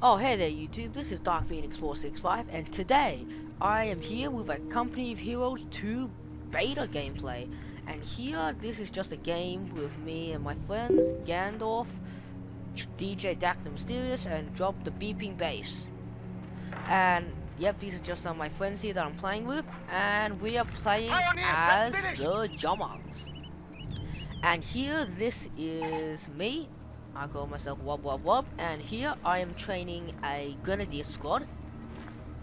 Oh hey there YouTube, this is Dark Phoenix 465 and today I am here with a Company of Heroes 2 beta gameplay. And here, this is just a game with me and my friends, Gandalf, DJ Daq the Mysterious, and Drop the Beeping Bass. And yep, these are just some of my friends here that I'm playing with, and we are playing as the Jummongs. And here, this is me. I call myself Wub Wub Wub, and here I am training a Grenadier squad.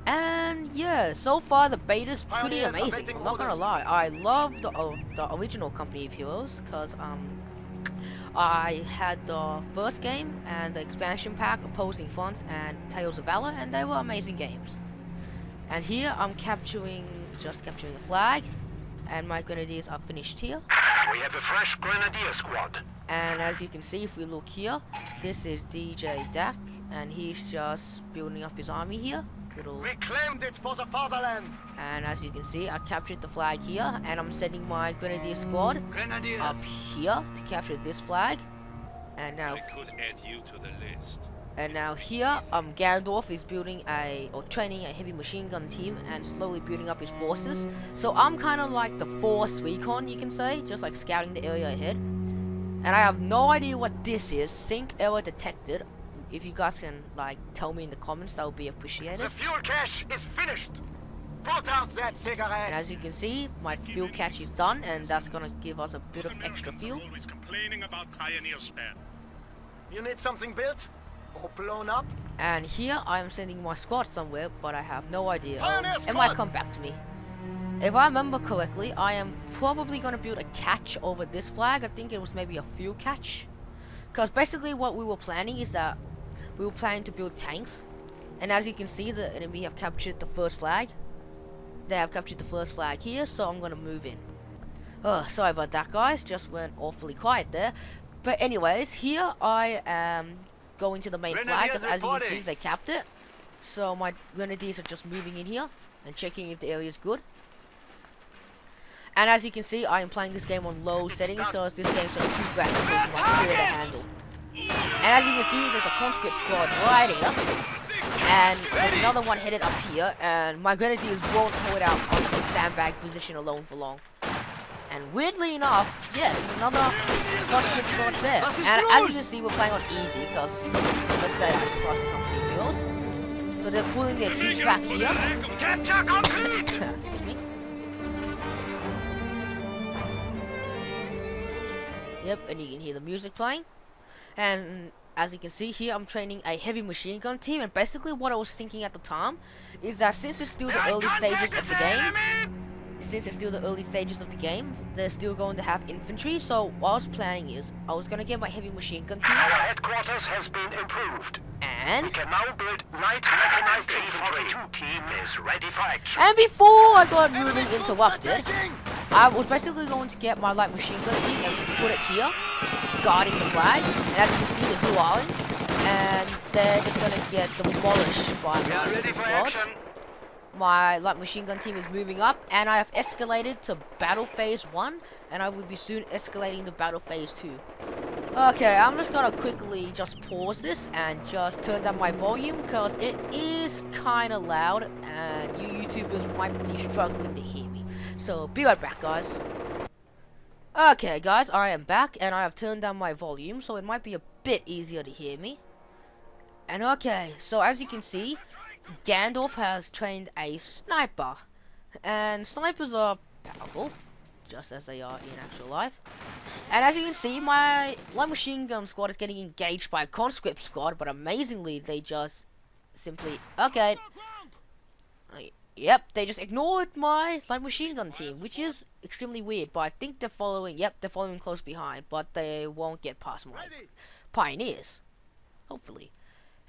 And yeah, so far the beta's pretty amazing, I'm not gonna lie. I love the original Company of Heroes, because I had the first game and the expansion pack, Opposing Fronts and Tales of Valor, and they were amazing games. And here I'm just capturing the flag, and my Grenadiers are finished here. We have a fresh Grenadier squad. And as you can see, if we look here, this is DJ Daq, and he's just building up his army here. We claimed it for the fatherland. And as you can see, I captured the flag here, and I'm sending my Grenadier squad up here to capture this flag. And now, I could add you to the list. And now here, Gandalf is training a heavy machine gun team and slowly building up his forces. So I'm kind of like the Force Recon, you can say, just like scouting the area ahead. And I have no idea what this is. Sync error detected. If you guys can like tell me in the comments, that would be appreciated. The fuel cache is finished. Put out that cigarette. And as you can see, my fuel cache is done, and that's gonna give us a bit of extra fuel. Always complaining about Pioneer spare. You need something built or blown up? And here I am sending my squad somewhere, but I have no idea. Pioneer It might come back to me. If I remember correctly, I am probably gonna build a catch over this flag. I think it was maybe a fuel catch. Because basically what we were planning is that we were planning to build tanks. And as you can see, the enemy have captured the first flag. They have captured the first flag here, so I'm gonna move in. Oh, sorry about that guys, just went awfully quiet there. But anyways, here I am going to the main flag, because as you can see, they capped it. So my Grenadiers are just moving in here and checking if the area is good. And as you can see, I am playing this game on low settings because this game is just too graphical for my computer to handle. And as you can see, there's a conscript squad right here. And there's another one headed up here. And my Grenadiers won't hold out on the sandbag position alone for long. And weirdly enough, yes, there's another conscript squad there. And as you can see, we're playing on easy because, let's say, I suck at Company of Heroes. So they're pulling their troops back here. Capture complete. Excuse me. Yep, and you can hear the music playing. And as you can see here, I'm training a heavy machine gun team. And basically what I was thinking at the time is that since it's still the early stages of the game, they're still going to have infantry. So what I was planning is, I was going to get my heavy machine gun team. Our headquarters has been improved. And we can now build light mechanized infantry. Team is ready for action. And before I got rudely interrupted, I was basically going to get my light machine gun team and put it here, guarding the flag. And as you can see, they're dueling, and they're just going to get demolished by the squad. My light machine gun team is moving up, and I have escalated to battle phase 1, and I will be soon escalating to battle phase 2. Okay, I'm just gonna quickly just pause this and just turn down my volume because it is kinda loud and you YouTubers might be struggling to hear me. So be right back guys. Okay guys, I am back and I have turned down my volume so it might be a bit easier to hear me. And okay, so as you can see, Gandalf has trained a sniper. And snipers are powerful, just as they are in actual life. And as you can see, my light machine gun squad is getting engaged by a conscript squad, but amazingly they just simply, okay, yep, they just ignored my light machine gun team, which is extremely weird, but I think they're following, yep, they're following close behind, but they won't get past my pioneers, hopefully.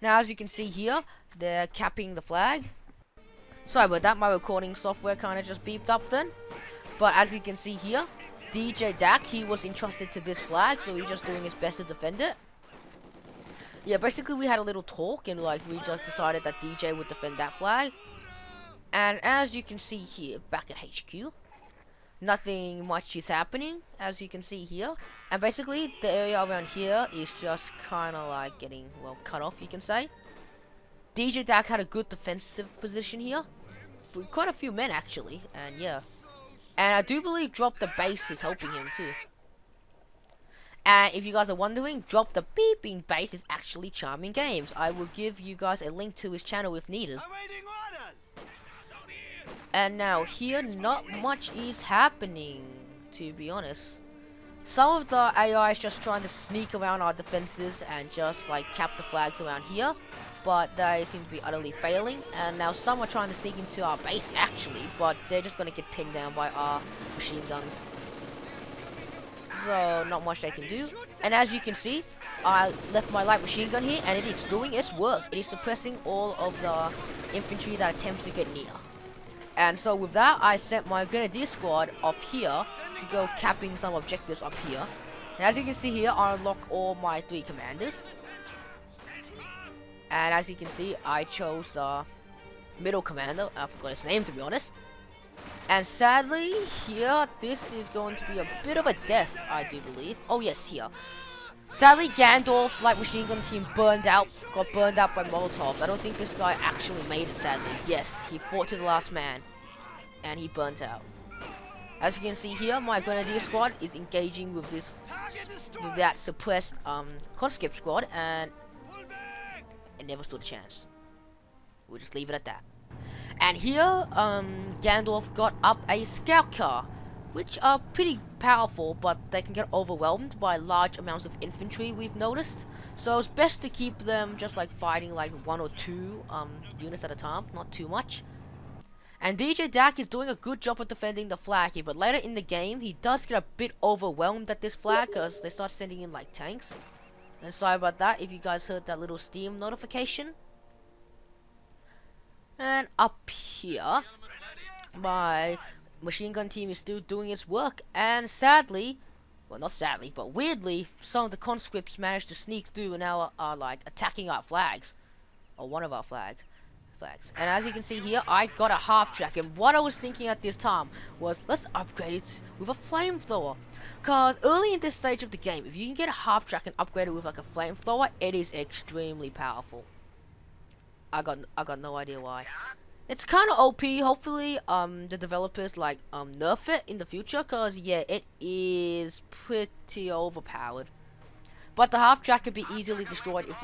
Now as you can see here, they're capping the flag. Sorry about that, my recording software kind of just beeped up then. But as you can see here, DJ Daq, he was entrusted to this flag, so he's just doing his best to defend it. Yeah, basically we had a little talk, and like we just decided that DJ would defend that flag. And as you can see here, back at HQ, nothing much is happening, as you can see here. And basically, the area around here is just kind of like getting, well, cut off, you can say. DJ Daq had a good defensive position here. With quite a few men, actually. And yeah. And I do believe Drop the Bass is helping him, too. And if you guys are wondering, Drop the Beeping Bass is actually Charming Games. I will give you guys a link to his channel if needed. And now here, not much is happening, to be honest. Some of the AI is just trying to sneak around our defenses and just like cap the flags around here, but they seem to be utterly failing. And now some are trying to sneak into our base actually, but they're just gonna get pinned down by our machine guns. So not much they can do. And as you can see, I left my light machine gun here and it is doing its work. It is suppressing all of the infantry that attempts to get near. And so with that, I sent my grenadier squad up here to go capping some objectives up here. And as you can see here, I unlock all my 3 commanders. And as you can see, I chose the middle commander. I forgot his name, to be honest. And sadly, here, this is going to be a bit of a death, I do believe. Oh yes, here. Sadly, Gandalf's light machine gun team got burned out by Molotovs. I don't think this guy actually made it, sadly. Yes, he fought to the last man. And he burnt out. As you can see here, my Grenadier squad is engaging with that suppressed conscript squad, and it never stood a chance. We'll just leave it at that. And here, Gandalf got up a scout car, which are pretty powerful, but they can get overwhelmed by large amounts of infantry, we've noticed. So it's best to keep them just like fighting like 1 or 2 units at a time, not too much. And DJ Daq is doing a good job of defending the flag here, but later in the game, he does get a bit overwhelmed at this flag because they start sending in like tanks. And sorry about that if you guys heard that little Steam notification. And up here, my machine gun team is still doing its work, and sadly, well not sadly, but weirdly, some of the conscripts managed to sneak through and now are like attacking our flags, or one of our flags. And as you can see here, I got a half track, and what I was thinking at this time was let's upgrade it with a flamethrower, cause early in this stage of the game, if you can get a half track and upgrade it with like a flamethrower, it is extremely powerful. I got no idea why. It's kind of OP. Hopefully, the developers like nerf it in the future, cause yeah, it is pretty overpowered. But the half track can be easily destroyed if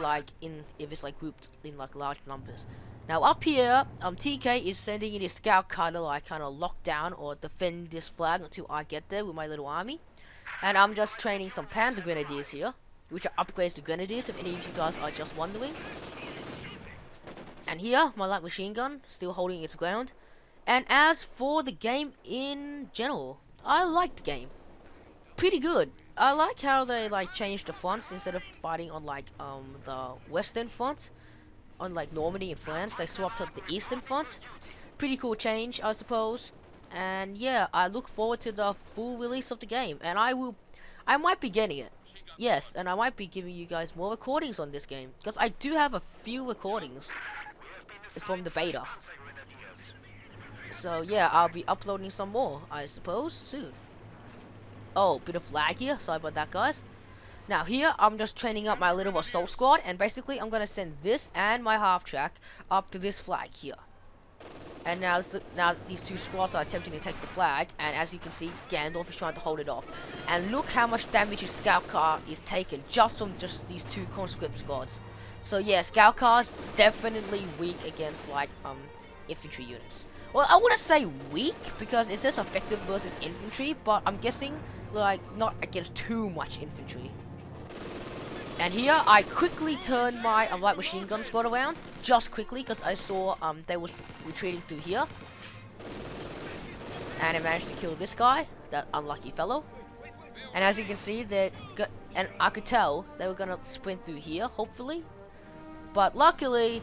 it's like grouped in like large numbers. Now up here, TK is sending in his scout car to like kind of lock down or defend this flag until I get there with my little army. And I'm just training some Panzer Grenadiers here, which are upgrades to Grenadiers if any of you guys are just wondering. And here, my light machine gun, still holding its ground. And as for the game in general, I like the game. Pretty good. I like how they like changed the fronts instead of fighting on like the western front. On like Normandy and France, they swapped up the eastern front. Pretty cool change, I suppose. And yeah, I look forward to the full release of the game. And I might be getting it. Yes, and I might be giving you guys more recordings on this game. Because I do have a few recordings from the beta. So yeah, I'll be uploading some more, I suppose, soon. Oh, bit of lag here, sorry about that guys. Now here, I'm just training up my little assault squad, and basically I'm gonna send this and my half track up to this flag here. And now these 2 squads are attempting to take the flag, and as you can see, Gandalf is trying to hold it off. And look how much damage his scout car is taken just from just these 2 conscript squads. So yeah, scout cars definitely weak against like infantry units. Well, I wouldn't say weak because it says effective versus infantry, but I'm guessing like not against too much infantry. And here I quickly turned my light machine gun squad around, just quickly because I saw they was retreating through here. And I managed to kill this guy, that unlucky fellow. And as you can see, and I could tell they were gonna sprint through here, hopefully. But luckily,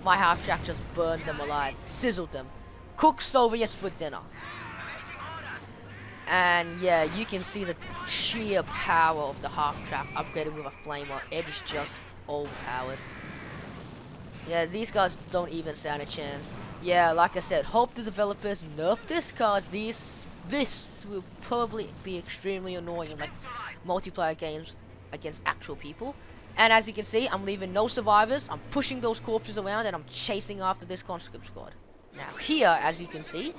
my half track just burned them alive, sizzled them, cooked Soviets for dinner. And yeah, you can see the sheer power of the half track upgraded with a flamer. It is just overpowered. Yeah, these guys don't even stand a chance. Yeah, like I said, hope the developers nerf this, cause these this will probably be extremely annoying in like multiplayer games against actual people. And as you can see, I'm leaving no survivors. I'm pushing those corpses around and I'm chasing after this conscript squad. Now here, as you can see,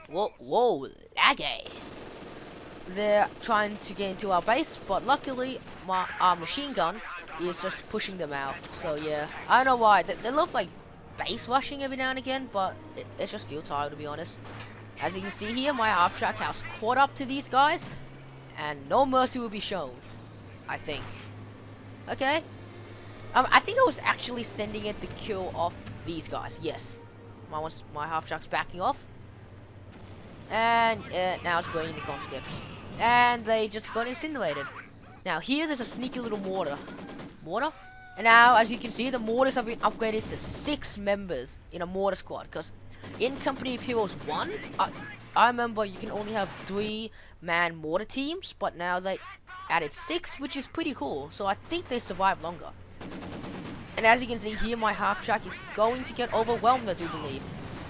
whoa, laggy. They're trying to get into our base, but luckily our machine gun is just pushing them out. So yeah, I don't know why. They look like base rushing every now and again, but it's just futile, to be honest. As you can see here, my half-track has caught up to these guys, and no mercy will be shown, I think. Okay. I think I was actually sending it to kill off these guys. Yes. My half-track's backing off. And now it's burning the conscripts. And they just got incinerated. Now here there's a sneaky little mortar. And now as you can see, the mortars have been upgraded to 6 members in a mortar squad. Because in Company of Heroes 1, I remember you can only have 3-man mortar teams. But now they added 6, which is pretty cool. So I think they survive longer. And as you can see here, my half-track is going to get overwhelmed, I do believe.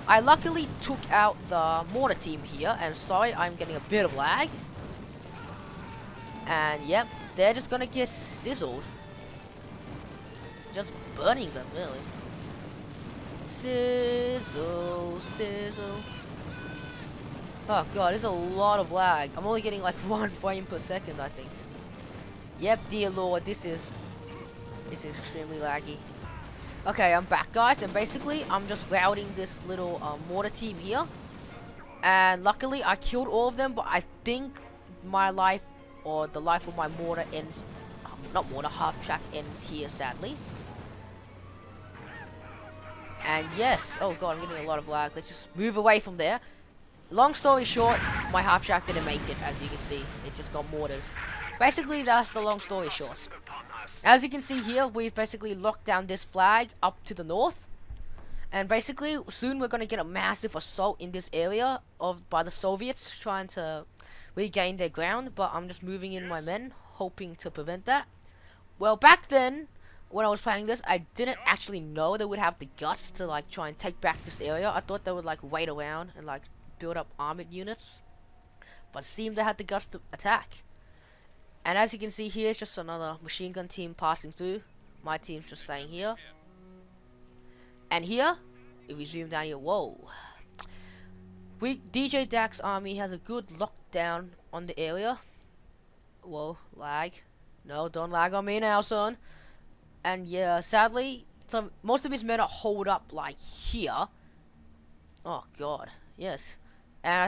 I luckily took out the mortar team here, and sorry, I'm getting a bit of lag. And yep, they're just gonna get sizzled. Just burning them, really. Sizzle. Oh god, there's a lot of lag. I'm only getting like 1 frame per second, I think. Yep, dear lord, this is extremely laggy. Okay, I'm back, guys, and basically I'm just routing this little mortar team here, and luckily I killed all of them. But I think my life, or the life of my mortar, ends, not mortar, half-track ends here, sadly. And yes, oh god, I'm getting a lot of lag. Let's just move away from there. Long story short, my half-track didn't make it. As you can see, it just got mortared. Basically, that's the long story short. As you can see here, we've basically locked down this flag up to the north. And basically, soon we're going to get a massive assault in this area by the Soviets trying to regain their ground. But I'm just moving in my men, hoping to prevent that. Well, back then, when I was playing this, I didn't actually know they would have the guts to like try and take back this area. I thought they would like wait around and like build up armored units. But it seemed they had the guts to attack. And as you can see here, it's just another machine gun team passing through. My team's just staying here. And here, if we zoom down here, whoa. DJ Daq's army has a good lockdown on the area. Whoa, lag. No, don't lag on me now, son. And yeah, sadly, most of his men are holed up like here. Oh god, yes. And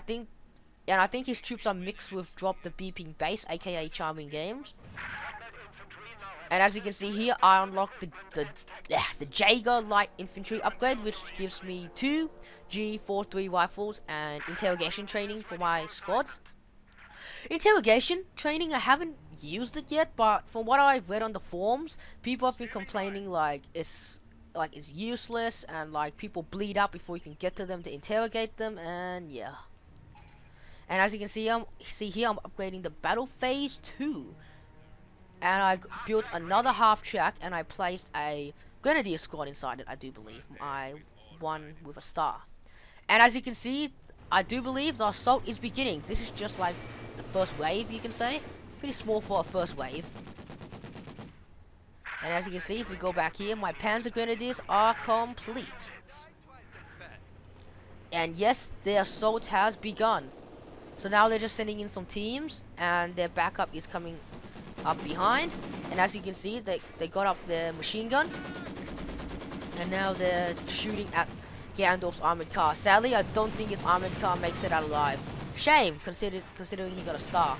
I think his troops are mixed with Drop the Beeping Base, aka Charming Games. And as you can see here, I unlocked the Jaeger Light Infantry upgrade, which gives me 2 G43 rifles and interrogation training for my squad. Interrogation training, I haven't used it yet, but from what I've read on the forums, people have been complaining like it's useless, and like people bleed out before you can get to them to interrogate them, and yeah. And as you can see, here I'm upgrading the battle phase 2. And I built another half-track, and I placed a grenadier squad inside it, I do believe. I won with a star. And as you can see, I do believe the assault is beginning. This is just like the first wave, you can say. Pretty small for a first wave. And as you can see, if we go back here, my Panzer Grenadiers are complete. And yes, the assault has begun. So now they're just sending in some teams, and their backup is coming up behind. And as you can see, they got up their machine gun, and now they're shooting at Gandalf's armored car. Sadly, I don't think his armored car makes it out alive. Shame, considering he got a star.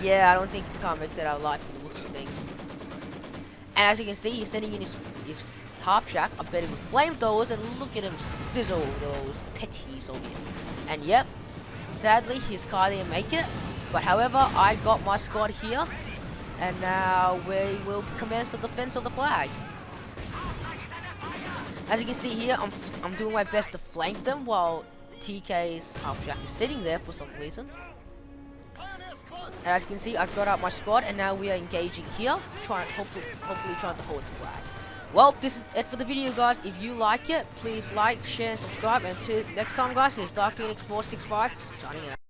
Yeah, I don't think his car makes it out alive from the looks of things. And as you can see, he's sending in his half-track upgraded with flamethrowers, and look at him sizzle those petty Soviets. And yep, sadly, his car didn't make it, but however, I got my squad here, and now we will commence the defense of the flag. As you can see here, I'm doing my best to flank them while TK's half-track is sitting there for some reason. And as you can see, I got out my squad, and now we are engaging here, hopefully trying to hold the flag. Well, this is it for the video, guys. If you like it, please like, share, and subscribe. Until next time, guys, this is Dark Phoenix 465 signing out.